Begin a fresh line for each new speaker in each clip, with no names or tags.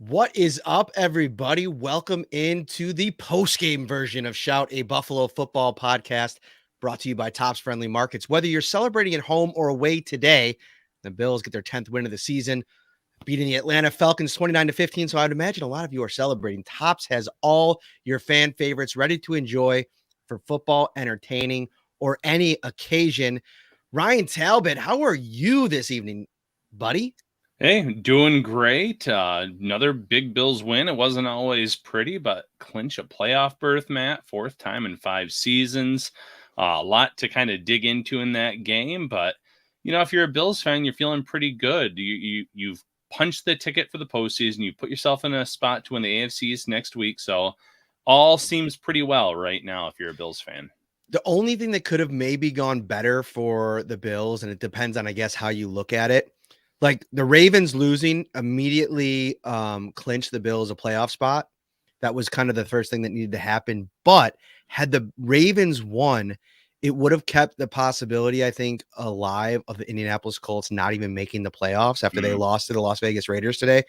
What is up, everybody? Welcome into the post-game version of Shout, a Buffalo football podcast brought to you by Tops Friendly Markets. Whether you're celebrating at home or away today, the Bills get their 10th win of the season, beating the Atlanta Falcons 29-15. So I'd imagine a lot of you are celebrating. Tops has all your fan favorites ready to enjoy for football, entertaining, or any occasion. Ryan Talbot, how are you this evening, buddy?
Hey, doing great. Another big Bills win. It wasn't always pretty, but clinch a playoff berth, Matt. Fourth time in 5 seasons. A lot to kind of dig into in that game, but if you're a Bills fan, you're feeling pretty good. You've punched the ticket for the postseason. You put yourself in a spot to win the AFC East next week, so all seems pretty well right now if you're a Bills fan.
The only thing that could have maybe gone better for the Bills, and it depends on, I guess, how you look at it. Like the Ravens losing immediately clinched the Bills a playoff spot. That was kind of the first thing that needed to happen. But had the Ravens won, it would have kept the possibility, I think, alive of the Indianapolis Colts not even making the playoffs after they lost to the Las Vegas Raiders today.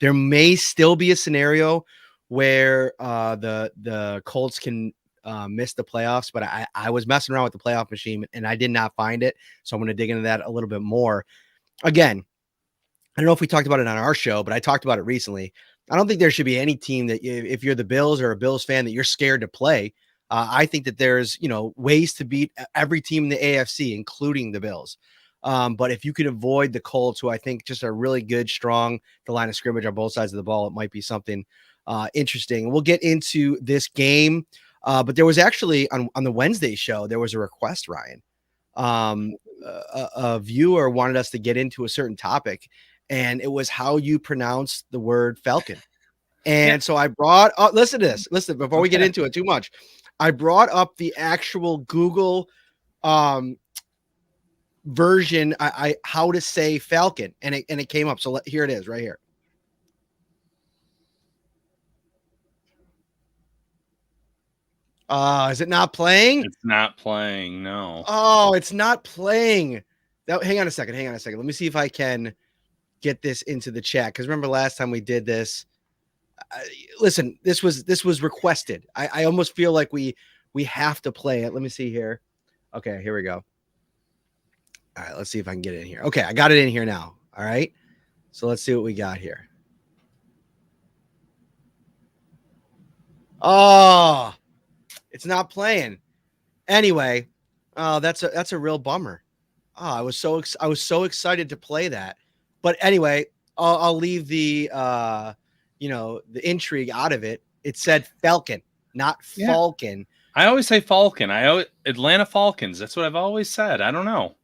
There may still be a scenario where the Colts can miss the playoffs, but I was messing around with the playoff machine and I did not find it. So I'm going to dig into that a little bit more. Again, I don't know if we talked about it on our show, but I talked about it recently. I don't think there should be any team that if you're the Bills or a Bills fan that you're scared to play. I think that there's, ways to beat every team in the AFC, including the Bills. But if you could avoid the Colts, who I think just are really good, strong, the line of scrimmage on both sides of the ball, it might be something interesting. We'll get into this game. But there was actually on the Wednesday show, there was a request, Ryan. A viewer wanted us to get into a certain topic, and it was how you pronounce the word Falcon. And so I brought up, listen to this. Listen, before we get into it too much, I brought up the actual Google version, I how to say Falcon, and it came up. So here it is right here. Is it not playing?
It's not playing, no.
Oh, it's not playing. Now, hang on a second. Let me see if I can get this into the chat. Because remember last time we did this. Listen, this was requested. I almost feel like we have to play it. Let me see here. Okay, here we go. All right, let's see if I can get it in here. Okay, I got it in here now. All right. So let's see what we got here. Oh, it's not playing. Anyway, that's a real bummer. Oh, I was so excited to play that. But anyway, I'll leave the the intrigue out of it. It said Falcon, not Falcon.
I always say Falcon. Atlanta Falcons. That's what I've always said. I don't know.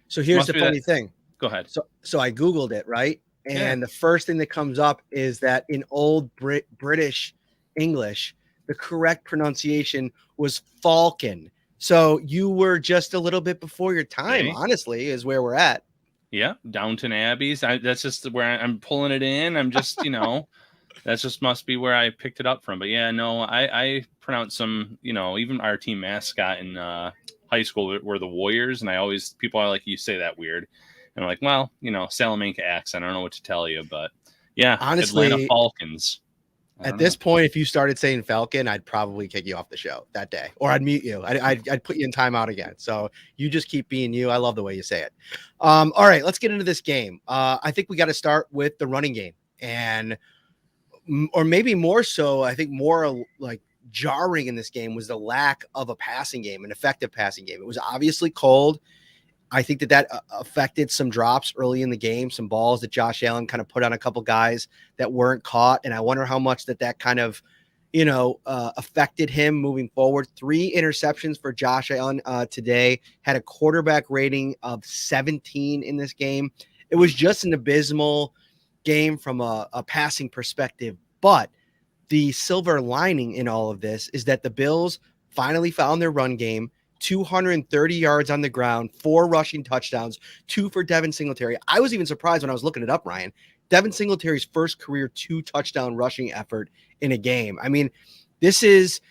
So here's the funny thing.
Go ahead.
So I Googled it, right? And the first thing that comes up is that in old British English, the correct pronunciation was Falcon. So you were just a little bit before your time, honestly, is where we're at.
Yeah, Downton Abbeys. That's just where I'm pulling it in. I'm just, that's just must be where I picked it up from. But yeah, no, I pronounce some, even our team mascot in high school were the Warriors, and people are like, you say that weird, and I'm like, well, Salamanca accent. I don't know what to tell you, but yeah,
honestly,
Atlanta Falcons.
At this point, if you started saying Falcon, I'd probably kick you off the show that day, or I'd mute you. I'd put you in timeout again. So you just keep being you. I love the way you say it. All right, let's get into this game. I think we got to start with the running game, or maybe more so. I think more like jarring in this game was the lack of a passing game, an effective passing game. It was obviously cold. I think that affected some drops early in the game, some balls that Josh Allen kind of put on a couple guys that weren't caught. And I wonder how much that kind of, affected him moving forward. 3 interceptions for Josh Allen today, had a quarterback rating of 17 in this game. It was just an abysmal game from a passing perspective. But the silver lining in all of this is that the Bills finally found their run game. 230 yards on the ground, 4 rushing touchdowns, 2 for Devin Singletary. I was even surprised when I was looking it up, Ryan. Devin Singletary's first career 2-touchdown rushing effort in a game. I mean, this is,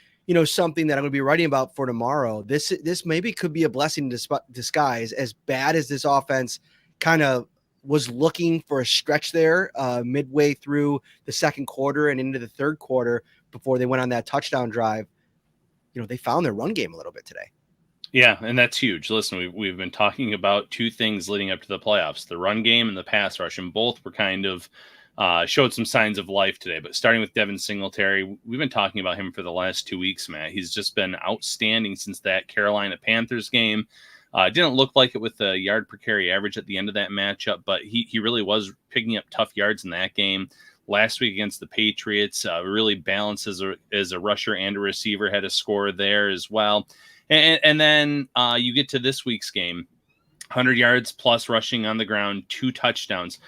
something that I'm going to be writing about for tomorrow. This maybe could be a blessing in disguise, as bad as this offense kind of was looking for a stretch there midway through the second quarter and into the third quarter before they went on that touchdown drive. They found their run game a little bit today.
Yeah, and that's huge. Listen, we've been talking about two things leading up to the playoffs: the run game and the pass rush, and both were kind of showed some signs of life today. But starting with Devin Singletary, we've been talking about him for the last 2 weeks, Matt. He's just been outstanding since that Carolina Panthers game. Didn't look like it with the yard per carry average at the end of that matchup, but he really was picking up tough yards in that game. Last week against the Patriots, really balanced as a rusher and a receiver, had a score there as well. And then you get to this week's game, 100 yards plus rushing on the ground, 2 touchdowns.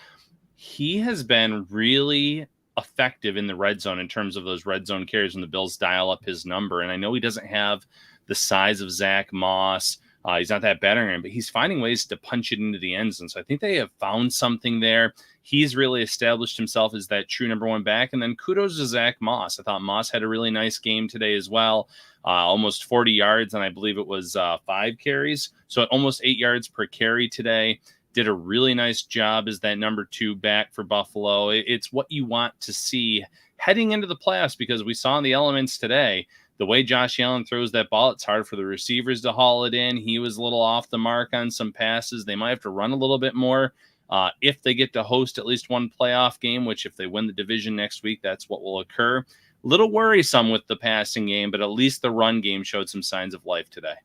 He has been really effective in the red zone in terms of those red zone carries when the Bills dial up his number. And I know he doesn't have the size of Zach Moss. He's not that veteran, but he's finding ways to punch it into the end zone. So I think they have found something there. He's really established himself as that true number one back. And then kudos to Zach Moss. I thought Moss had a really nice game today as well. Almost 40 yards, and I believe it was 5 carries. So almost 8 yards per carry today. Did a really nice job as that number 2 back for Buffalo. It's what you want to see heading into the playoffs, because we saw in the elements today, the way Josh Allen throws that ball, it's hard for the receivers to haul it in. He was a little off the mark on some passes. They might have to run a little bit more if they get to host at least one playoff game, which if they win the division next week, that's what will occur. Little worrisome with the passing game, but at least the run game showed some signs of life today.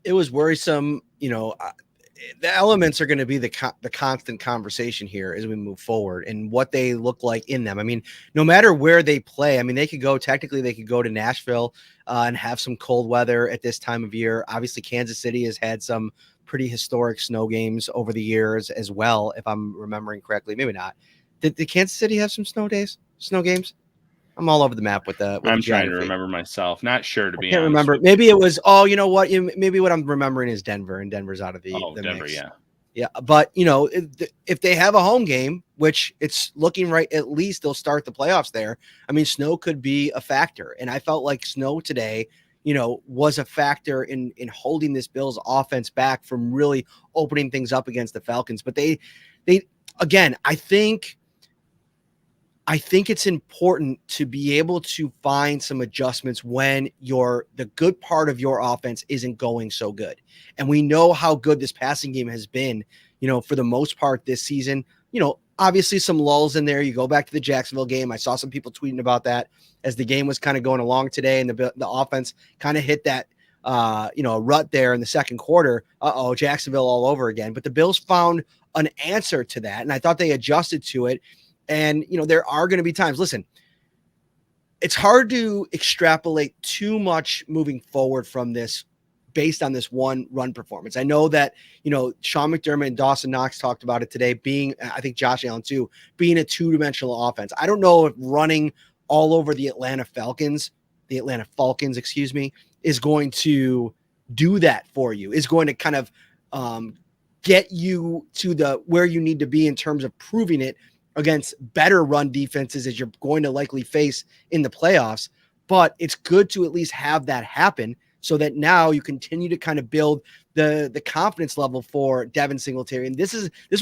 It was worrisome. The elements are going to be the constant conversation here as we move forward and what they look like in them. I mean, no matter where they play, I mean, they could go to Nashville and have some cold weather at this time of year. Obviously, Kansas City has had some pretty historic snow games over the years as well, if I'm remembering correctly. Maybe not. Did Kansas City have some snow games? I'm all over the map with the
I'm
geography.
trying to remember myself. Not sure, to be honest.
I can't remember. Maybe it was, maybe what I'm remembering is Denver, and Denver's out of the
Denver,
mix.
yeah.
Yeah, but, if they have a home game, which it's looking right, at least they'll start the playoffs there. I mean, snow could be a factor, and I felt like snow today, was a factor in holding this Bills offense back from really opening things up against the Falcons. But they again, I think it's important to be able to find some adjustments when the good part of your offense isn't going so good. And we know how good this passing game has been, for the most part this season. Obviously some lulls in there. You go back to the Jacksonville game. I saw some people tweeting about that as the game was kind of going along today, and the offense kind of hit that, a rut there in the second quarter. Jacksonville all over again. But the Bills found an answer to that, and I thought they adjusted to it. And, there are going to be times, listen, it's hard to extrapolate too much moving forward from this based on this one run performance. I know that, Sean McDermott and Dawson Knox talked about it today being, I think Josh Allen too, being a 2-dimensional offense. I don't know if running all over the Atlanta Falcons, is going to do that for you, is going to kind of get you to where you need to be in terms of proving it against better run defenses as you're going to likely face in the playoffs. But it's good to at least have that happen so that now you continue to kind of build the confidence level for Devin Singletary. And this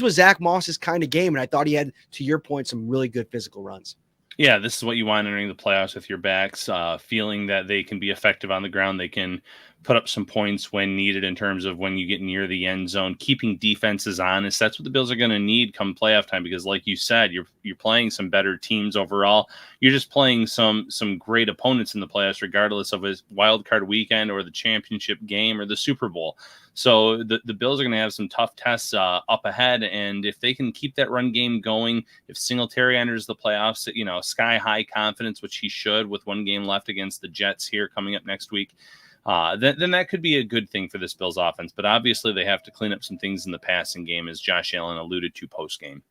was Zach Moss's kind of game. And I thought he had, to your point, some really good physical runs.
Yeah, this is what you want entering the playoffs with your backs, feeling that they can be effective on the ground. They can put up some points when needed in terms of when you get near the end zone, keeping defenses honest. That's what the Bills are going to need come playoff time, because like you said, you're playing some better teams overall. You're just playing some great opponents in the playoffs, regardless of a wild card weekend or the championship game or the Super Bowl. So the Bills are going to have some tough tests up ahead, and if they can keep that run game going, if Singletary enters the playoffs, sky high confidence, which he should with one game left against the Jets here coming up next week, then that could be a good thing for this Bills offense. But obviously they have to clean up some things in the passing game, as Josh Allen alluded to post-game.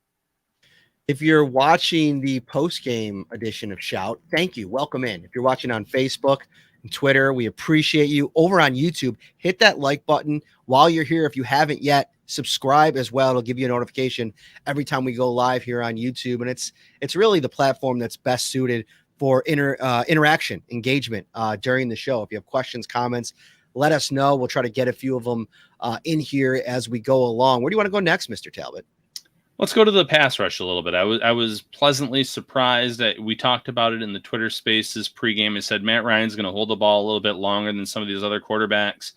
If you're watching the post-game edition of Shout, thank you. Welcome in. If you're watching on Facebook and Twitter, we appreciate you. Over on YouTube, hit that like button while you're here. If you haven't yet, subscribe as well. It'll give you a notification every time we go live here on YouTube. And it's really the platform that's best suited for interaction, engagement during the show. If you have questions, comments, let us know. We'll try to get a few of them in here as we go along. Where do you want to go next, Mr. Talbot?
Let's go to the pass rush a little bit. I was pleasantly surprised that we talked about it in the Twitter Spaces pregame. I said Matt Ryan's going to hold the ball a little bit longer than some of these other quarterbacks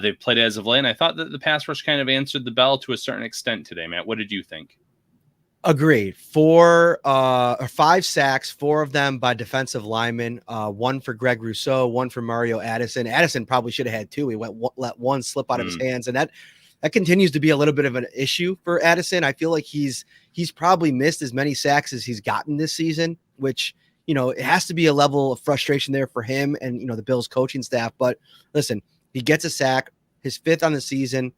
they've played as of late. And I thought that the pass rush kind of answered the bell to a certain extent today. Matt, what did you think?
Agreed. 5 sacks, 4 of them by defensive linemen, 1 for Greg Rousseau, 1 for Mario Addison. Addison probably should have had 2. He let 1 slip out of his hands, and that continues to be a little bit of an issue for Addison. I feel like he's probably missed as many sacks as he's gotten this season, which, it has to be a level of frustration there for him and, the Bills coaching staff. But listen, he gets a sack, his 5th on the season.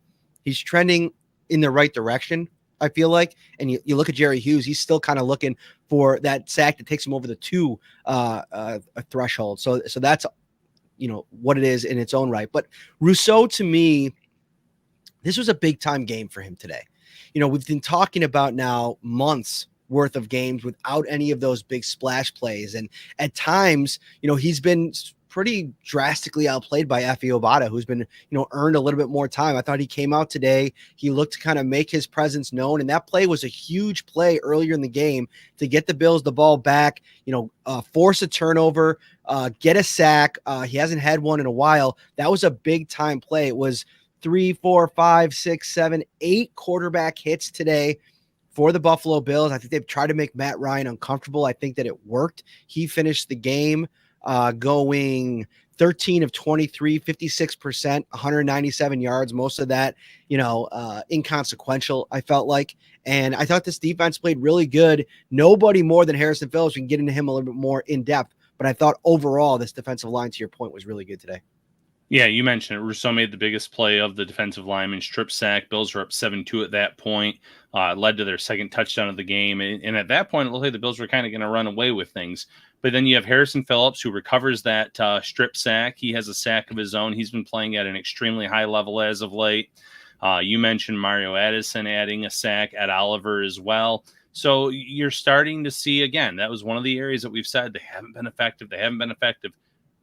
He's trending in the right direction, I feel like. And you look at Jerry Hughes, he's still kind of looking for that sack that takes him over the 2 threshold. So that's, what it is in its own right. But Rousseau, to me, this was a big time game for him today. We've been talking about now months worth of games without any of those big splash plays. And at times, he's been pretty drastically outplayed by Efe Obada, who's been, earned a little bit more time. I thought he came out today. He looked to kind of make his presence known. And that play was a huge play earlier in the game to get the Bills the ball back, force a turnover, get a sack. He hasn't had one in a while. That was a big time play. It was 3, 4, 5, 6, 7, 8 quarterback hits today for the Buffalo Bills. I think they've tried to make Matt Ryan uncomfortable. I think that it worked. He finished the game going 13 of 23, 56%, 197 yards. Most of that, inconsequential, I felt like. And I thought this defense played really good. Nobody more than Harrison Phillips. We can get into him a little bit more in depth. But I thought overall, this defensive line, to your point, was really good today.
Yeah, you mentioned it. Rousseau made the biggest play of the defensive lineman, strip sack. Bills were up 7-2 at that point. Led to their second touchdown of the game. And at that point, it looked like the Bills were kind of going to run away with things. But then you have Harrison Phillips, who recovers that strip sack. He has a sack of his own. He's been playing at an extremely high level as of late. You mentioned Mario Addison adding a sack, at Oliver as well. So you're starting to see, again, that was one of the areas that we've said they haven't been effective.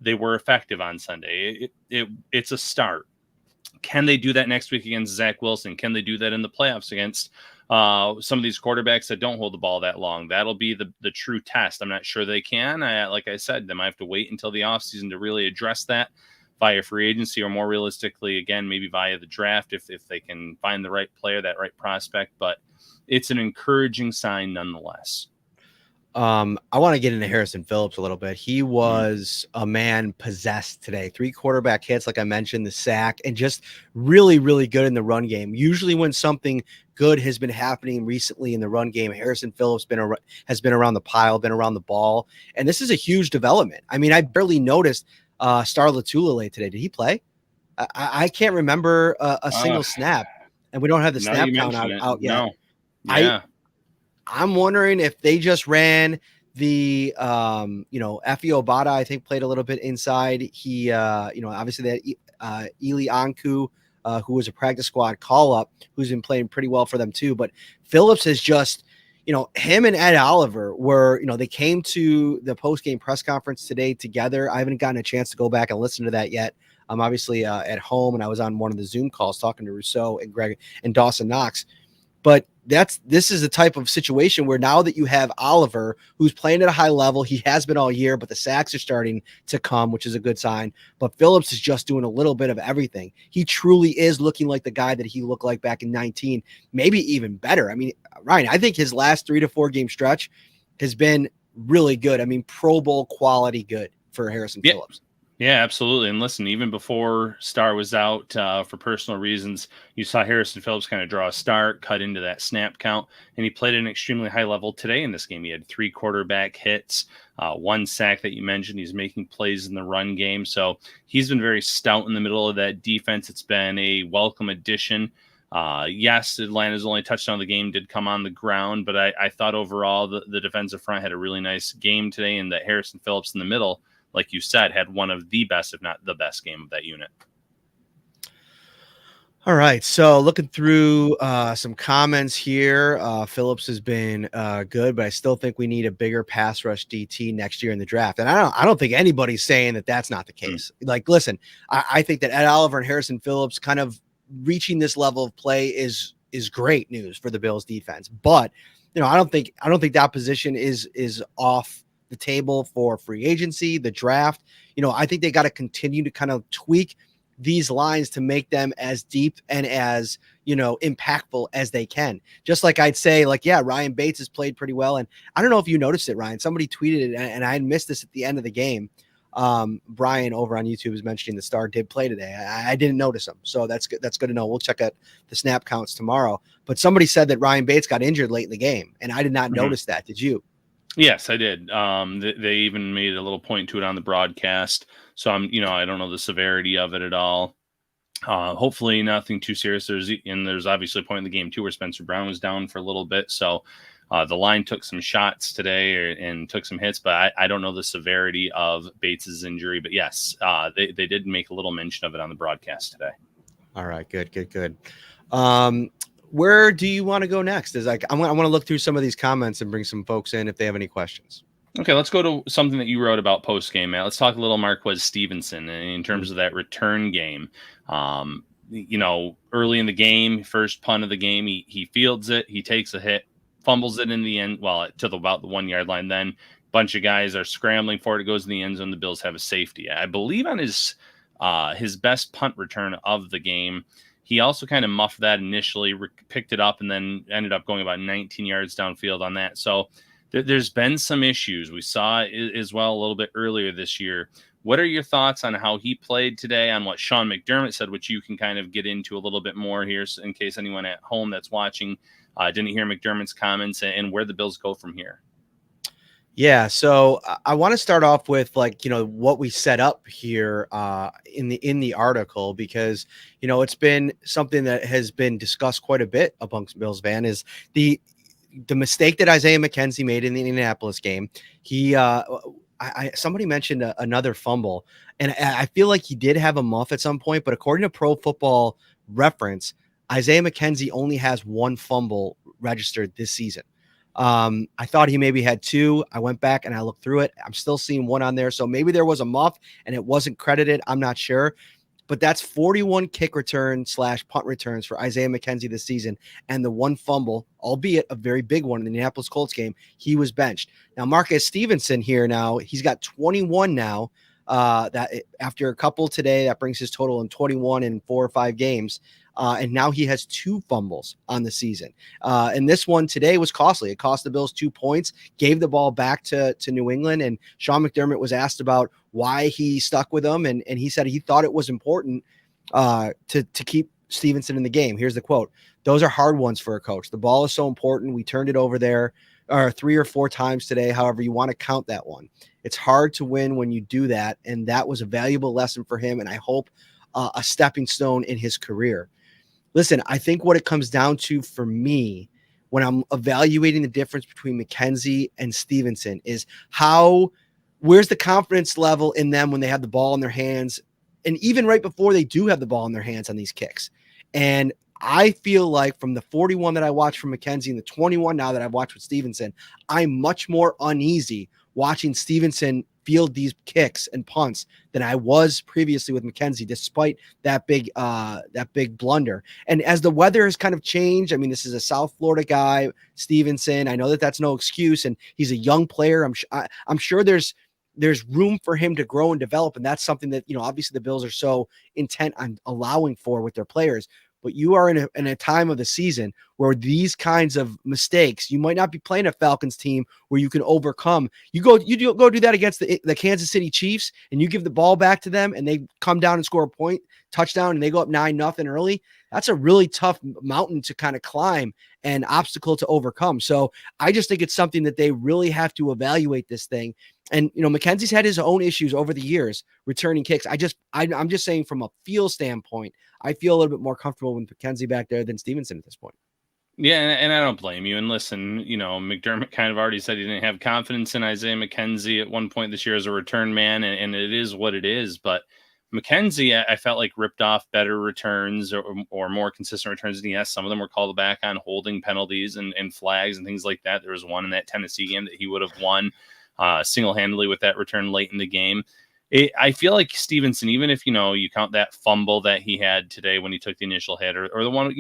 They were effective on Sunday. It's a start. Can they do that next week against Zach Wilson? Can they do that in the playoffs against some of these quarterbacks that don't hold the ball that long? That'll be the true test. I'm not sure they can. Like I said, they might have to wait until the offseason to really address that via free agency, or more realistically, again, maybe via the draft if they can find the right player, that right prospect. But it's an encouraging sign nonetheless.
I want to get into Harrison Phillips a little bit. He was a man possessed today. 3 quarterback hits, like I mentioned, the sack, and just really, really good in the run game. Usually when something good has been happening recently in the run game, Harrison Phillips has been around the pile, been around the ball, and this is a huge development. I mean, I barely noticed Star Latulele today. Did he play? I can't remember a single snap, and we don't have the snap count out yet.
No. Yeah.
I'm wondering if they just ran the, Efe Obada, I think, played a little bit inside. He, obviously that Eli Anku, who was a practice squad call-up, who's been playing pretty well for them too. But Phillips has just, him and Ed Oliver were, they came to the post-game press conference today together. I haven't gotten a chance to go back and listen to that yet. I'm obviously at home, and I was on one of the Zoom calls talking to Rousseau and Greg and Dawson Knox. But this is the type of situation where now that you have Oliver, who's playing at a high level, he has been all year, but the sacks are starting to come, which is a good sign. But Phillips is just doing a little bit of everything. He truly is looking like the guy that he looked like back in 19, maybe even better. I mean, Ryan, I think his last 3 to 4 game stretch has been really good. I mean, Pro Bowl quality good for Harrison Phillips.
Yeah, absolutely. And listen, even before Star was out for personal reasons, you saw Harrison Phillips kind of draw a start, cut into that snap count, and he played at an extremely high level today in this game. He had 3 quarterback hits, 1 sack that you mentioned. He's making plays in the run game. So he's been very stout in the middle of that defense. It's been a welcome addition. Yes, Atlanta's only touchdown of the game did come on the ground, but I thought overall the defensive front had a really nice game today, and that Harrison Phillips in the middle, like you said, had one of the best, if not the best game of that unit.
All right. So looking through some comments here, Phillips has been good, but I still think we need a bigger pass rush DT next year in the draft. And I don't think anybody's saying that that's not the case. Like, listen, I think that Ed Oliver and Harrison Phillips kind of reaching this level of play is great news for the Bills defense. But, I don't think that position is off the table for free agency, the draft. I think they got to continue to kind of tweak these lines to make them as deep and as, impactful as they can. Just like I'd say, like, yeah, Ryan Bates has played pretty well. And I don't know if you noticed it, Ryan. Somebody tweeted it, and I missed this at the end of the game. Brian over on YouTube is mentioning the star did play today. I didn't notice him. So that's good. That's good to know. We'll check out the snap counts tomorrow. But somebody said that Ryan Bates got injured late in the game, and I did not notice that. Did you?
Yes, I did. They even made a little point to it on the broadcast. So I don't know the severity of it at all. Hopefully nothing too serious. There's obviously a point in the game too where Spencer Brown was down for a little bit. So the line took some shots today and took some hits, but I don't know the severity of Bates's injury. But yes, they did make a little mention of it on the broadcast today.
All right, good. Where do you want to go next? I want to look through some of these comments and bring some folks in if they have any questions.
Okay, let's go to something that you wrote about post-game, Matt. Let's talk a little Marquez Stevenson in terms of that return game. Early in the game, first punt of the game, he fields it, he takes a hit, fumbles it in the end, to about the 1 yard line. Then a bunch of guys are scrambling for it. It goes in the end zone. The Bills have a safety. I believe on his best punt return of the game, he also kind of muffed that initially, picked it up, and then ended up going about 19 yards downfield on that. So there's been some issues. We saw it as well a little bit earlier this year. What are your thoughts on how he played today, on what Sean McDermott said, which you can kind of get into a little bit more here in case anyone at home that's watching didn't hear McDermott's comments, and where the Bills go from here?
Yeah, so I want to start off with what we set up here in the article, because it's been something that has been discussed quite a bit amongst Bills fans is the mistake that Isaiah McKenzie made in the Indianapolis game. He somebody mentioned another fumble, and I feel like he did have a muff at some point, but according to Pro Football Reference, Isaiah McKenzie only has one fumble registered this season. I thought he maybe had two. I went back and I looked through it. I'm still seeing one on there. So maybe there was a muff and it wasn't credited. I'm not sure. But that's 41 kick return / punt returns for Isaiah McKenzie this season. And the one fumble, albeit a very big one in the Indianapolis Colts game, he was benched. Now, Marquez Stevenson here now, he's got 21 now. That after a couple today, that brings his total in 21 in 4 or 5 games. And now he has 2 fumbles on the season. And this one today was costly. It cost the Bills 2 points, gave the ball back to New England. And Sean McDermott was asked about why he stuck with them. And he said he thought it was important to keep Stevenson in the game. Here's the quote. "Those are hard ones for a coach. The ball is so important. We turned it over there 3 or 4 times today. However you want to count that one. It's hard to win when you do that. And that was a valuable lesson for him. And I hope a stepping stone in his career." Listen, I think what it comes down to for me when I'm evaluating the difference between McKenzie and Stevenson is where's the confidence level in them when they have the ball in their hands, and even right before they do have the ball in their hands on these kicks. And I feel like from the 41 that I watched from McKenzie and the 21 now that I've watched with Stevenson, I'm much more uneasy watching Stevenson field these kicks and punts than I was previously with McKenzie, despite that big blunder. And as the weather has kind of changed, I mean, this is a South Florida guy, Stevenson. I know that that's no excuse, and he's a young player. I'm sure there's room for him to grow and develop, and that's something that obviously the Bills are so intent on allowing for with their players. But you are in a time of the season where these kinds of mistakes, you might not be playing a Falcons team where you can overcome. You go do that against the Kansas City Chiefs, and you give the ball back to them, and they come down and score a point touchdown, and they go up 9-0 early. That's a really tough mountain to kind of climb and obstacle to overcome. So I just think it's something that they really have to evaluate this thing. And McKenzie's had his own issues over the years returning kicks. I'm just saying from a feel standpoint, I feel a little bit more comfortable with McKenzie back there than Stevenson at this point.
Yeah, and I don't blame you. And listen, McDermott kind of already said he didn't have confidence in Isaiah McKenzie at one point this year as a return man, and it is what it is. But McKenzie, I felt like ripped off better returns or more consistent returns than he has. Some of them were called back on holding penalties and flags and things like that. There was one in that Tennessee game that he would have won single-handedly with that return late in the game. I feel like Stevenson, even if, you count that fumble that he had today when he took the initial hit, or the one,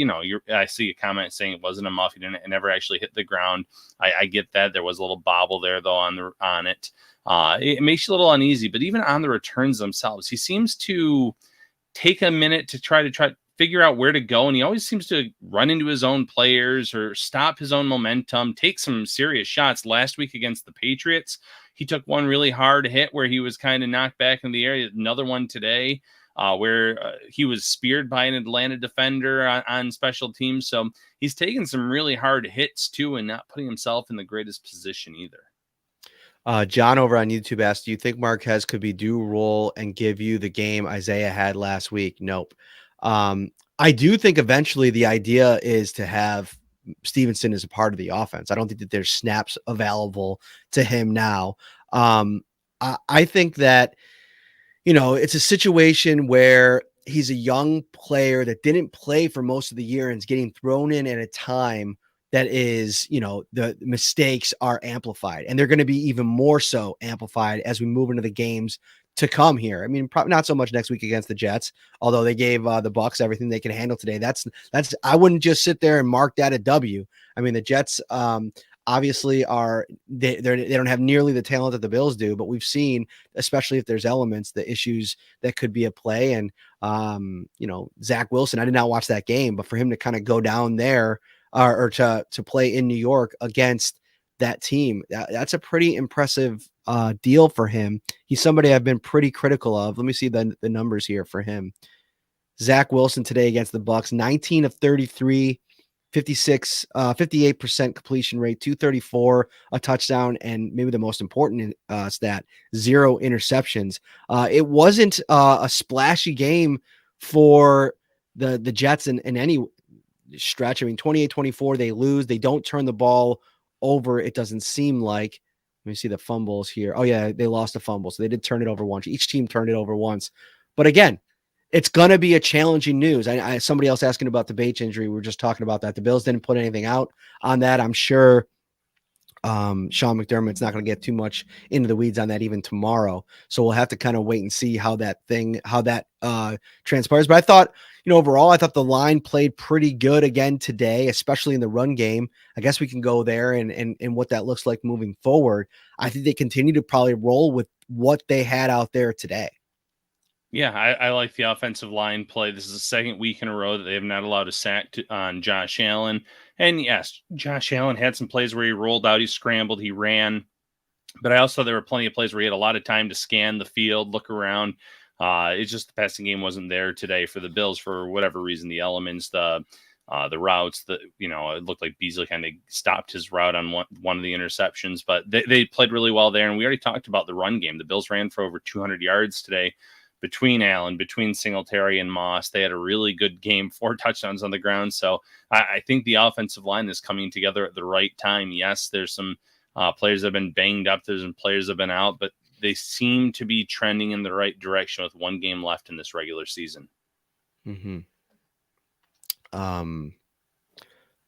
I see a comment saying it wasn't a muff. He didn't, it never actually hit the ground. I get that. There was a little bobble there, though, on it. It makes you a little uneasy, but even on the returns themselves, he seems to take a minute to try to figure out where to go. And he always seems to run into his own players or stop his own momentum, take some serious shots. Last week against the Patriots, he took one really hard hit where he was kind of knocked back in the air. Another one today where he was speared by an Atlanta defender on special teams. So he's taken some really hard hits too, and not putting himself in the greatest position either.
John over on YouTube asked, do you think Marquez could be due role and give you the game Isaiah had last week? Nope. I do think eventually the idea is to have Stevenson as a part of the offense. I don't think that there's snaps available to him now. I think that, it's a situation where he's a young player that didn't play for most of the year and is getting thrown in at a time that is, the mistakes are amplified, and they're going to be even more so amplified as we move into the games to come here. I mean, probably not so much next week against the Jets, although they gave the Bucs everything they can handle today. That's I wouldn't just sit there and mark that a W. I mean, the Jets obviously they don't have nearly the talent that the Bills do, but we've seen, especially if there's elements, the issues that could be at play. And Zach Wilson, I did not watch that game, but for him to kind of go down there or to play in New York against that team, that's a pretty impressive deal for him. He's somebody I've been pretty critical of. Let me see the numbers here for him. Zach Wilson today against the Bucs, 19 of 33, 58% completion rate, 234, a touchdown, and maybe the most important stat, 0 interceptions. It wasn't a splashy game for the Jets in any stretch. I mean, 28-24, they lose. They don't turn the ball over, it doesn't seem like. Let me see the fumbles here. Oh, yeah, they lost a fumble. So they did turn it over once. Each team turned it over once. But again, it's going to be a challenging news. Somebody else asking about the Bates injury. We were just talking about that. The Bills didn't put anything out on that. I'm sure Sean McDermott's not going to get too much into the weeds on that even tomorrow. So we'll have to kind of wait and see how that transpires. But I thought, overall, I thought the line played pretty good again today, especially in the run game. I guess we can go there and what that looks like moving forward. I think they continue to probably roll with what they had out there today.
Yeah, I like the offensive line play. This is the second week in a row that they have not allowed a sack on Josh Allen. And yes, Josh Allen had some plays where he rolled out, he scrambled, he ran. But I also, there were plenty of plays where he had a lot of time to scan the field, look around. It's just the passing game wasn't there today for the Bills for whatever reason. The elements, the routes, it looked like Beasley kind of stopped his route on one of the interceptions. But they played really well there. And we already talked about the run game. The Bills ran for over 200 yards today. Between Allen, between Singletary and Moss, they had a really good game, 4 touchdowns on the ground. So I think the offensive line is coming together at the right time. Yes, there's some players that have been banged up. There's some players that have been out, but they seem to be trending in the right direction with one game left in this regular season.
Mm-hmm.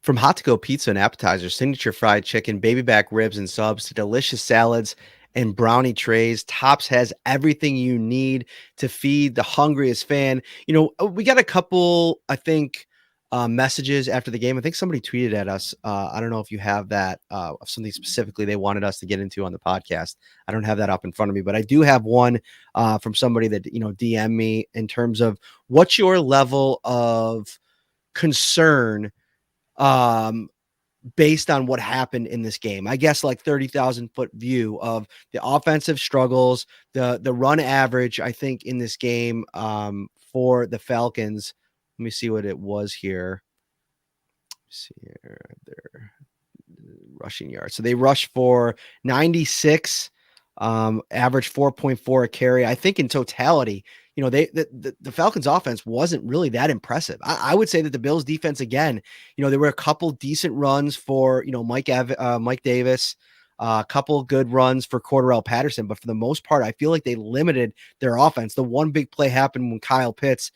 From hot to go pizza and appetizers, signature fried chicken, baby back ribs and subs, to delicious salads and brownie trays, Tops has everything you need to feed the hungriest fan. We got a couple, I think, messages after the game. I think somebody tweeted at us. I don't know if you have that, something specifically they wanted us to get into on the podcast. I don't have that up in front of me, but I do have one from somebody that, DM me in terms of what's your level of concern based on what happened in this game. I guess like 30,000-foot view of the offensive struggles, the run average, I think, in this game for the Falcons. Let me see what it was here. Let's see here, their rushing yards. So they rushed for 96, average 4.4 a carry. I think in totality, the Falcons offense wasn't really that impressive. I would say that the Bills defense, again, there were a couple decent runs for, Mike Davis. A couple good runs for Cordarrelle Patterson, but for the most part, I feel like they limited their offense. The one big play happened when Kyle Pitts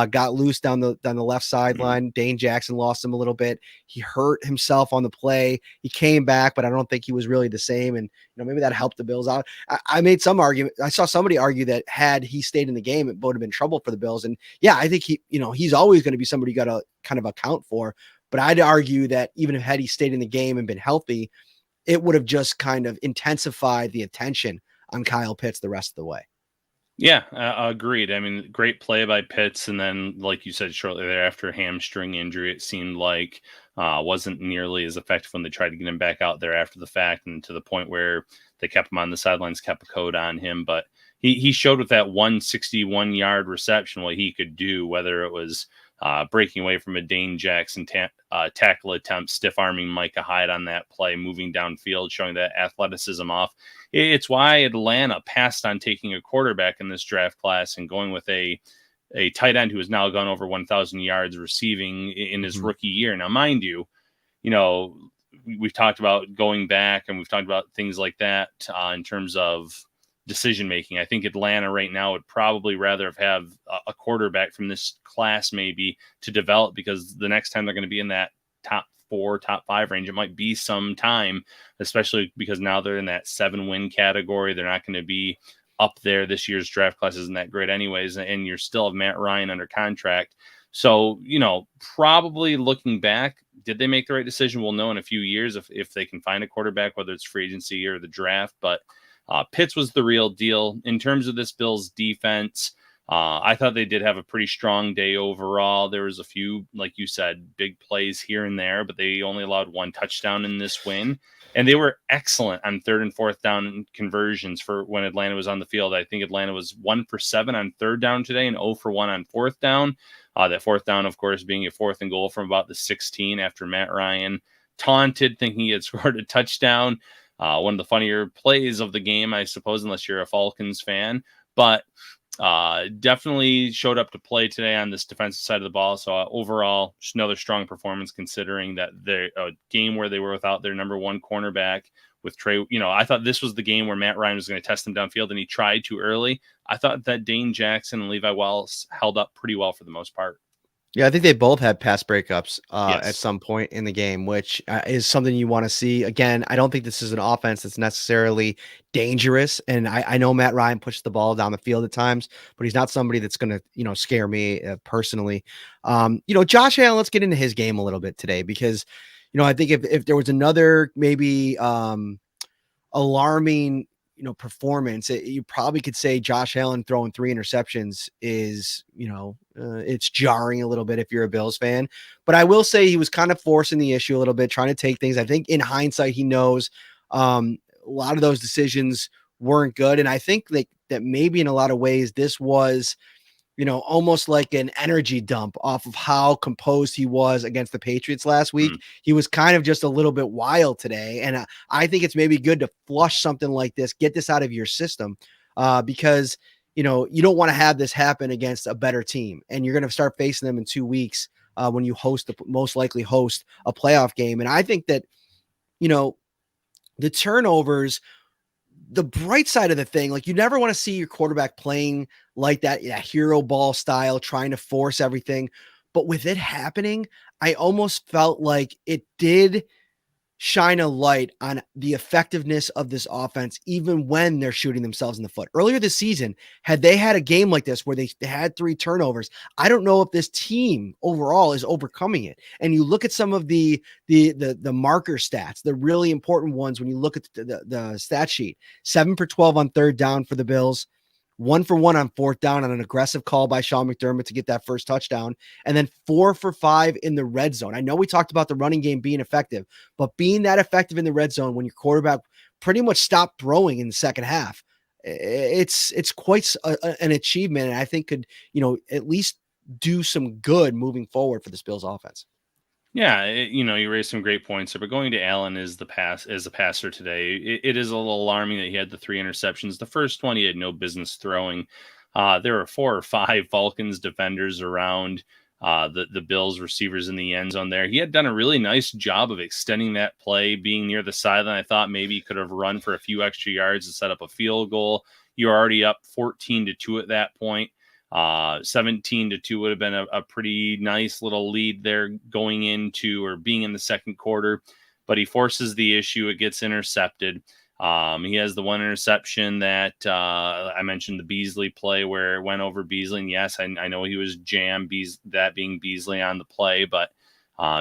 got loose down the left sideline. Dane Jackson lost him a little bit. He hurt himself on the play. He came back, but I don't think he was really the same. And maybe that helped the Bills out. I made some argument. I saw somebody argue that had he stayed in the game, it would have been trouble for the Bills. And yeah, I think he's always going to be somebody you got to kind of account for. But I'd argue that even if had he stayed in the game and been healthy, it would have just kind of intensified the attention on Kyle Pitts the rest of the way.
Yeah, agreed. I mean, great play by Pitts. And then, like you said, shortly thereafter, hamstring injury, it seemed like wasn't nearly as effective when they tried to get him back out there after the fact, and to the point where they kept him on the sidelines, kept a code on him. But he showed with that 161-yard reception what he could do, whether it was breaking away from a Dane Jackson tackle attempt, stiff arming Micah Hyde on that play, moving downfield, showing that athleticism off. It's why Atlanta passed on taking a quarterback in this draft class and going with a tight end who has now gone over 1,000 yards receiving in his rookie year. Now, mind you, we've talked about going back and we've talked about things like that in terms of decision making. I think Atlanta right now would probably rather have a quarterback from this class maybe to develop, because the next time they're going to be in that top 4, top 5 range, it might be some time, especially because now they're in that 7-win category. They're not going to be up there. This year's draft class isn't that great anyways, and you're still have Matt Ryan under contract. So, probably looking back, did they make the right decision? We'll know in a few years if they can find a quarterback, whether it's free agency or the draft. But Pitts was the real deal. In terms of this Bills defense, I thought they did have a pretty strong day overall. There was a few, like you said, big plays here and there, but they only allowed 1 touchdown in this win. And they were excellent on 3rd and 4th down conversions for when Atlanta was on the field. I think Atlanta was 1 for 7 on 3rd down today and 0 for 1 on 4th down. That 4th down, of course, being a 4th and goal from about the 16 after Matt Ryan taunted, thinking he had scored a touchdown. One of the funnier plays of the game, I suppose, unless you're a Falcons fan. But definitely showed up to play today on this defensive side of the ball. So overall, just another strong performance, considering that the game where they were without their number 1 cornerback with Trey. I thought this was the game where Matt Ryan was going to test them downfield, and he tried too early. I thought that Dane Jackson and Levi Wallace held up pretty well for the most part.
Yeah, I think they both had pass breakups
Yes.
at some point in the game, which is something you want to see. Again, I don't think this is an offense that's necessarily dangerous. And I know Matt Ryan pushes the ball down the field at times, but he's not somebody that's going to, scare me personally. Josh Allen, let's get into his game a little bit today, because, I think if there was another maybe alarming performance, you probably could say Josh Allen throwing 3 interceptions is, it's jarring a little bit if you're a Bills fan. But I will say he was kind of forcing the issue a little bit, trying to take things. I think in hindsight, he knows a lot of those decisions weren't good. And I think that maybe in a lot of ways, this was, almost like an energy dump off of how composed he was against the Patriots last week. He was kind of just a little bit wild today. And I think it's maybe good to flush something like this, get this out of your system, because, you don't want to have this happen against a better team. And you're going to start facing them in 2 weeks when you most likely host a playoff game. And I think that, the turnovers, the bright side of the thing, like, you never want to see your quarterback playing like that hero ball style, trying to force everything. But with it happening, I almost felt like it did shine a light on the effectiveness of this offense, even when they're shooting themselves in the foot. Earlier this season, had they had a game like this where they had 3 turnovers, I don't know if this team overall is overcoming it. And you look at some of the marker stats, the really important ones, when you look at the stat sheet: 7 for 12 on 3rd down for the Bills, 1 for 1 on 4th down on an aggressive call by Sean McDermott to get that first touchdown, and then 4 for 5 in the red zone. I know we talked about the running game being effective, but being that effective in the red zone when your quarterback pretty much stopped throwing in the second half, it's quite an achievement, and I think could, at least do some good moving forward for this Bills offense.
Yeah, you raised some great points there, but going to Allen as a passer today, it is a little alarming that he had the 3 interceptions. The first one he had no business throwing. There were 4 or 5 Falcons defenders around. the Bills receivers in the end zone there. He had done a really nice job of extending that play, being near the sideline. I thought maybe he could have run for a few extra yards to set up a field goal. You're already up 14-2 at that point. 17-2 would have been a pretty nice little lead there going into or being in the second quarter, but he forces the issue. It gets intercepted. He has the one interception that I mentioned, the Beasley play where it went over Beasley. And yes, I know he was jammed, that being Beasley on the play, but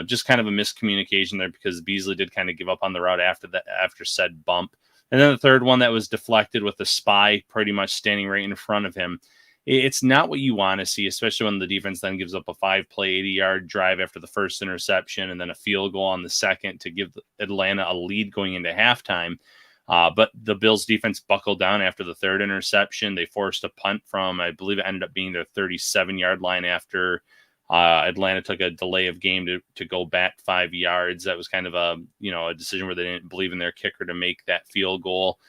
just kind of a miscommunication there because Beasley did kind of give up on the route after said bump. And then the third one that was deflected with the spy pretty much standing right in front of him. It's not what you want to see, especially when the defense then gives up a 5-play, 80-yard drive after the first interception and then a field goal on the second to give Atlanta a lead going into halftime. But the Bills defense buckled down after the third interception. They forced a punt from, I believe it ended up being their 37-yard line after Atlanta took a delay of game to go back 5 yards. That was kind of a decision where they didn't believe in their kicker to make that field goal.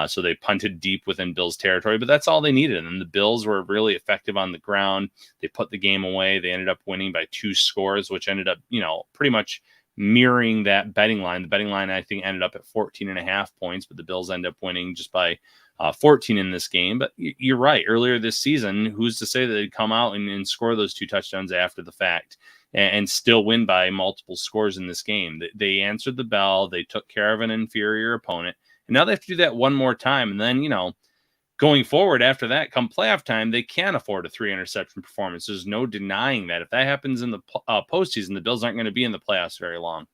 So they punted deep within Bills territory, but that's all they needed. And the Bills were really effective on the ground. They put the game away. They ended up winning by 2 scores, which ended up, pretty much mirroring that betting line. The betting line, I think, ended up at 14.5 points, but the Bills end up winning just by 14 in this game. But you're right. Earlier this season, who's to say that they'd come out and score those 2 touchdowns after the fact and still win by multiple scores in this game? They answered the bell. They took care of an inferior opponent. And now they have to do that one more time. And then, going forward after that, come playoff time, they can't afford a 3-interception performance. There's no denying that. If that happens in the postseason, the Bills aren't going to be in the playoffs very long.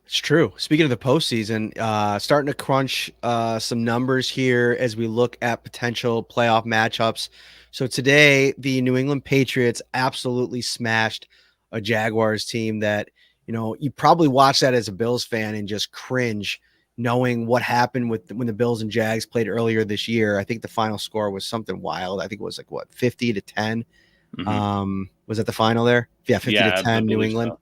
It's true. Speaking of the postseason, starting to crunch some numbers here as we look at potential playoff matchups. So today, the New England Patriots absolutely smashed a Jaguars team that, you probably watch that as a Bills fan and just cringe knowing what happened when the Bills and Jags played earlier this year. I think the final score was something wild. I think it was 50-10.
Mm-hmm.
Was that the final there? Yeah, 50-10 New England.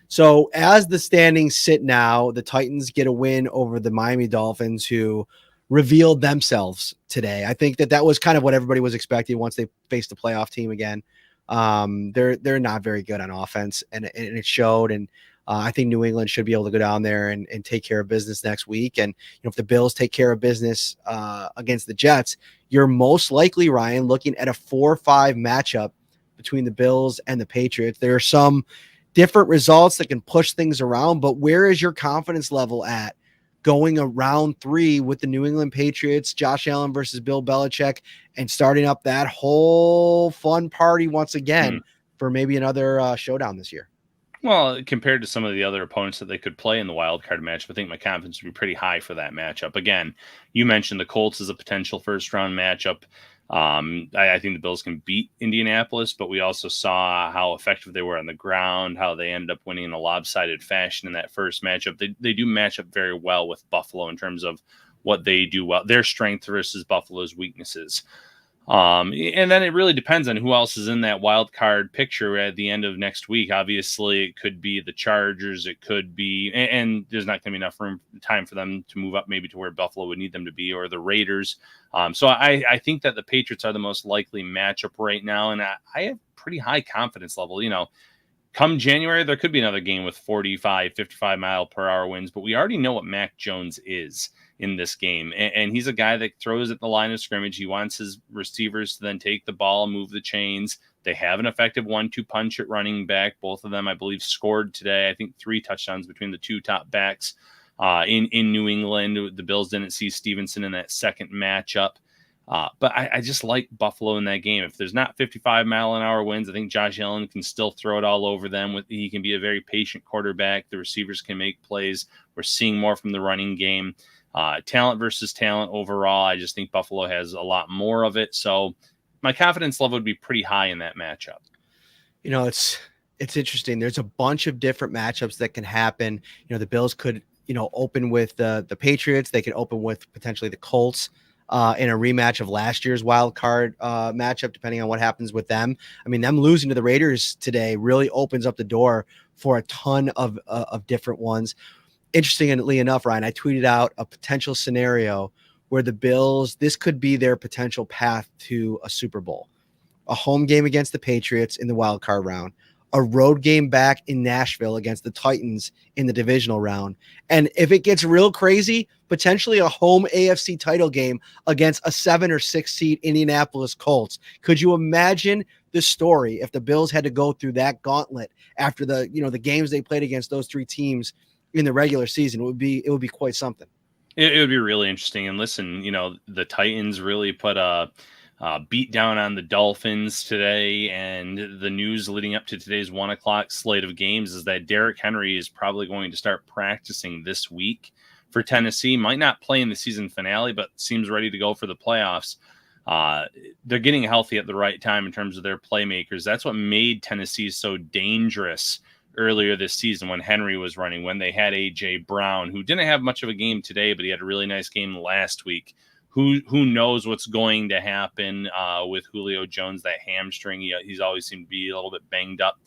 So
as the standings sit now, the Titans get a win over the Miami Dolphins, who revealed themselves today. I think that was kind of what everybody was expecting once they faced a playoff team again. They're not very good on offense, and it showed. And I think New England should be able to go down there and take care of business next week. And if the Bills take care of business against the Jets, you're most likely, Ryan, looking at a 4-5 matchup between the Bills and the Patriots. There are some different results that can push things around, but where is your confidence level at going around 3 with the New England Patriots, Josh Allen versus Bill Belichick, and starting up that whole fun party once again for maybe another showdown this year?
Well, compared to some of the other opponents that they could play in the wild card matchup, I think my confidence would be pretty high for that matchup. Again, you mentioned the Colts as a potential first-round matchup. I think the Bills can beat Indianapolis, but we also saw how effective they were on the ground, how they ended up winning in a lobsided fashion in that first matchup. They do match up very well with Buffalo in terms of what they do well, their strength versus Buffalo's weaknesses. And then it really depends on who else is in that wild card picture at the end of next week. Obviously, it could be the Chargers. It could be, and there's not going to be enough time for them to move up maybe to where Buffalo would need them to be, or the Raiders. So I think that the Patriots are the most likely matchup right now. And I have pretty high confidence level. Come January, there could be another game with 45, 55 mile per hour winds, but we already know what Mac Jones is in this game. And he's a guy that throws at the line of scrimmage. He wants his receivers to then take the ball, move the chains. They have an effective 1-2 punch at running back. Both of them, I believe, scored today. I think 3 touchdowns between the 2 top backs in New England. The Bills didn't see Stevenson in that second matchup. But I just like Buffalo in that game. If there's not 55-mile-an-hour winds, I think Josh Allen can still throw it all over them. He can be a very patient quarterback. The receivers can make plays. We're seeing more from the running game. Talent versus talent overall, I just think Buffalo has a lot more of it. So my confidence level would be pretty high in that matchup.
It's interesting. There's a bunch of different matchups that can happen. The Bills could, open with the Patriots. They could open with potentially the Colts in a rematch of last year's wild card matchup, depending on what happens with them. I mean, them losing to the Raiders today really opens up the door for a ton of different ones. Interestingly enough, Ryan, I tweeted out a potential scenario where the Bills, this could be their potential path to a Super Bowl. a home game against the Patriots in the wild card round, a road game back in Nashville against the Titans in the divisional round. And if it gets real crazy, potentially a home AFC title game against a 7 or 6 seed Indianapolis Colts. Could you imagine the story if the Bills had to go through that gauntlet after the games they played against those 3 teams in the regular season? It would be quite something.
It would be really interesting. And listen, the Titans really put a beat down on the Dolphins today, and the news leading up to today's 1:00 slate of games is that Derrick Henry is probably going to start practicing this week for Tennessee. Might not play in the season finale, but seems ready to go for the playoffs. They're getting healthy at the right time in terms of their playmakers. That's what made Tennessee so dangerous earlier this season when Henry was running, when they had A.J. Brown, who didn't have much of a game today, but he had a really nice game last week. Who knows what's going to happen with Julio Jones, that hamstring. He's always seemed to be a little bit banged up.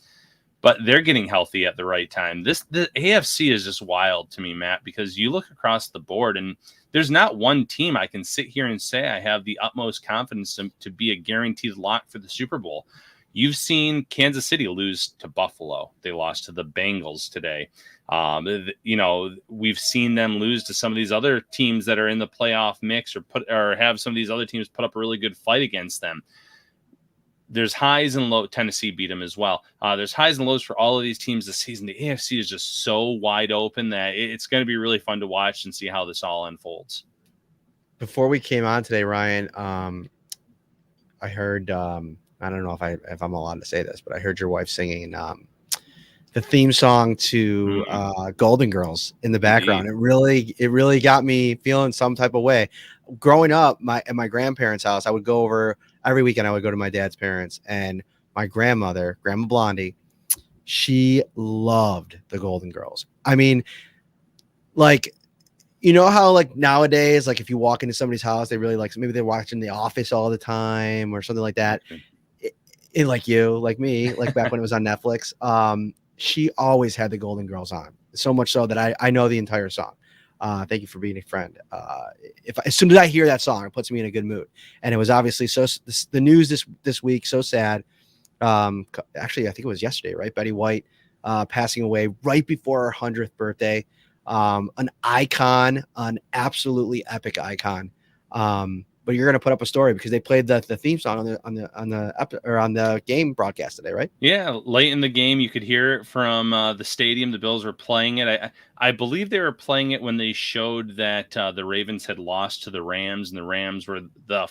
But they're getting healthy at the right time. The AFC is just wild to me, Matt, because you look across the board and there's not one team I can sit here and say I have the utmost confidence to be a guaranteed lock for the Super Bowl. You've seen Kansas City lose to Buffalo. They lost to the Bengals today. We've seen them lose to some of these other teams that are in the playoff mix, or have some of these other teams put up a really good fight against them. There's highs and lows. Tennessee beat them as well. There's highs and lows for all of these teams this season. The AFC is just so wide open that it's going to be really fun to watch and see how this all unfolds.
Before we came on today, Ryan, I heard, I don't know if I'm allowed to say this, but I heard your wife singing the theme song to Golden Girls in the background.
Indeed.
It really got me feeling some type of way. Growing up, at my grandparents' house, I would go over every weekend. I would go to my dad's parents, and my grandmother, Grandma Blondie, she loved the Golden Girls. I mean, like, how like nowadays, like if you walk into somebody's house, they really like, maybe they're watching The Office all the time or something like that. It like you, like me, like back when it was on Netflix. She always had the Golden Girls on, so much so that I know the entire song. Thank you for being a friend. As soon as I hear that song, it puts me in a good mood. And it was obviously the news this week, so sad. Actually, I think it was yesterday, right? Betty White passing away right before her 100th birthday. An icon, an absolutely epic icon. But you're going to put up a story because they played the theme song on the game broadcast today, right?
Yeah, late in the game, you could hear it from the stadium. The Bills were playing it. I believe they were playing it when they showed that the Ravens had lost to the Rams, and the Rams were the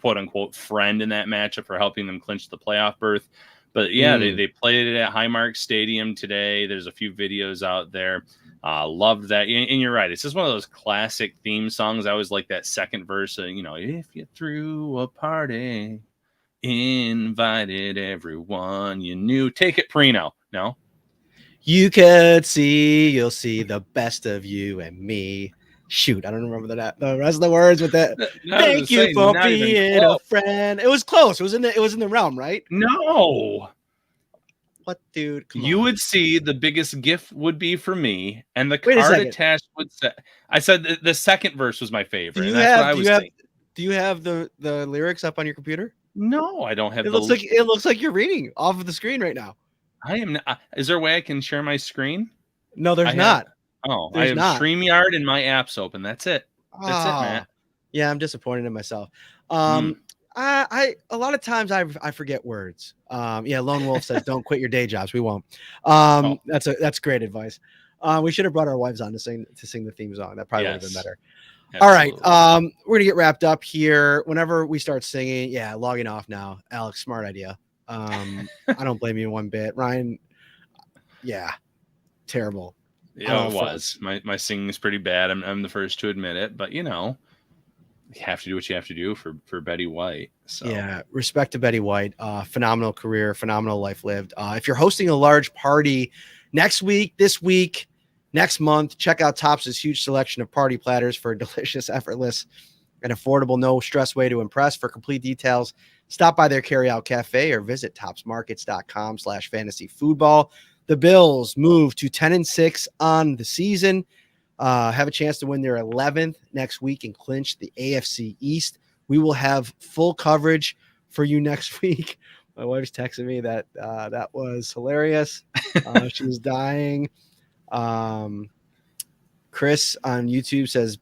quote unquote friend in that matchup for helping them clinch the playoff berth. But yeah, they played it at Highmark Stadium today. There's a few videos out there. Loved that. And you're right. It's just one of those classic theme songs. I always like that second verse. If you threw a party, invited everyone you knew. Take it, Parrino. No?
You'll see the best of you and me. Shoot, I don't remember the rest of the words with that. Thank you for being a friend. It was close. It was in the realm, right?
No.
What, dude?
You would see the biggest gift would be for me, and the card attached would say. I said the second verse was my favorite.
Do you have the lyrics up on your computer?
No, I don't have.
It looks like you're reading off of the screen right now.
I am not. Is there a way I can share my screen?
No, there's not.
I have StreamYard and my apps open. That's it. That's it, Matt.
Yeah, I'm disappointed in myself. A lot of times I forget words. Lone Wolf says, "Don't quit your day jobs." We won't. That's great advice. We should have brought our wives on to sing the theme song. That probably would have been better. Absolutely. All right. We're gonna get wrapped up here. Whenever we start singing, logging off now. Alex, smart idea. I don't blame you one bit, Ryan. Yeah, terrible.
Yeah, it was. My singing is pretty bad. I'm the first to admit it, but you have to do what you have to do for Betty White. So
yeah, respect to Betty White. Phenomenal career, phenomenal life lived. If you're hosting a large party next week, this week, next month, check out Tops' huge selection of party platters for a delicious, effortless, and affordable, no stress way to impress. For complete details, stop by their carryout cafe or visit topsmarkets.com/fantasyfootball. The Bills move to 10-6 on the season. Have a chance to win their 11th next week and clinch the AFC East. We will have full coverage for you next week. My wife's texting me that that was hilarious. She was dying. Chris on YouTube says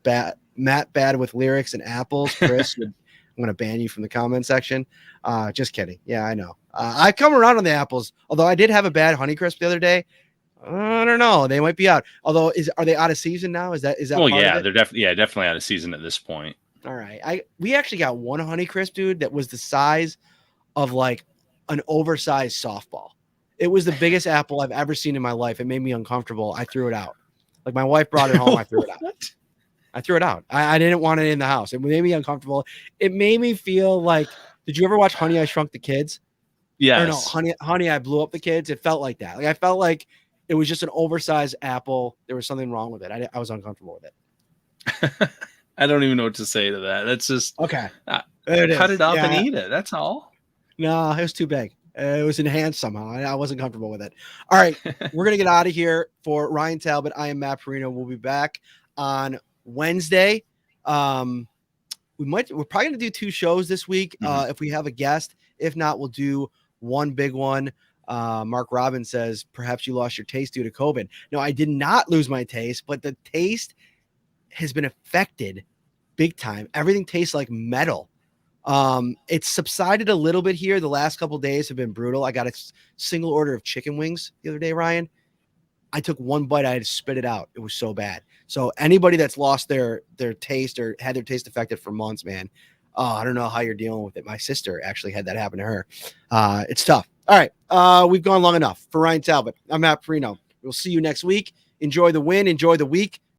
Matt bad with lyrics and apples. Chris, I'm going to ban you from the comment section. Just kidding. Yeah, I know. I come around on the apples, although I did have a bad Honeycrisp the other day. I don't know. They might be out. Although, are they out of season now? Is that
Well,
part
yeah,
of it?
they're definitely out of season at this point.
All right. We actually got one Honeycrisp, dude, that was the size of like an oversized softball. It was the biggest apple I've ever seen in my life. It made me uncomfortable. I threw it out. Like my wife brought it home. I threw it out. I threw it out. I didn't want it in the house. It made me uncomfortable. It made me feel like, did you ever watch Honey, I Shrunk the Kids?
Yes.
Or no, Honey, I Blew Up the Kids. It felt like that. Like I felt like it was just an oversized apple. There was something wrong with it. I was uncomfortable with it.
I don't even know what to say to that. That's just
okay.
Cut it up and eat it. That's all.
No, it was too big. It was enhanced somehow. I wasn't comfortable with it. All right, we're gonna get out of here. For Ryan Talbot, I am Matt Parrino. We'll be back on Wednesday. We're probably gonna do 2 shows this week if we have a guest. If not, we'll do one big one. Mark Robbins says perhaps you lost your taste due to COVID. No, I did not lose my taste, but the taste has been affected big time. Everything tastes like metal. It's subsided a little bit here. The last couple of days have been brutal. I got a single order of chicken wings the other day, Ryan. I took one bite. I had to spit it out. It was so bad. So anybody that's lost their taste or had their taste affected for months, man, I don't know how you're dealing with it. My sister actually had that happen to her. It's tough. All right. We've gone long enough. For Ryan Talbot, I'm Matt Parrino. We'll see you next week. Enjoy the win. Enjoy the week.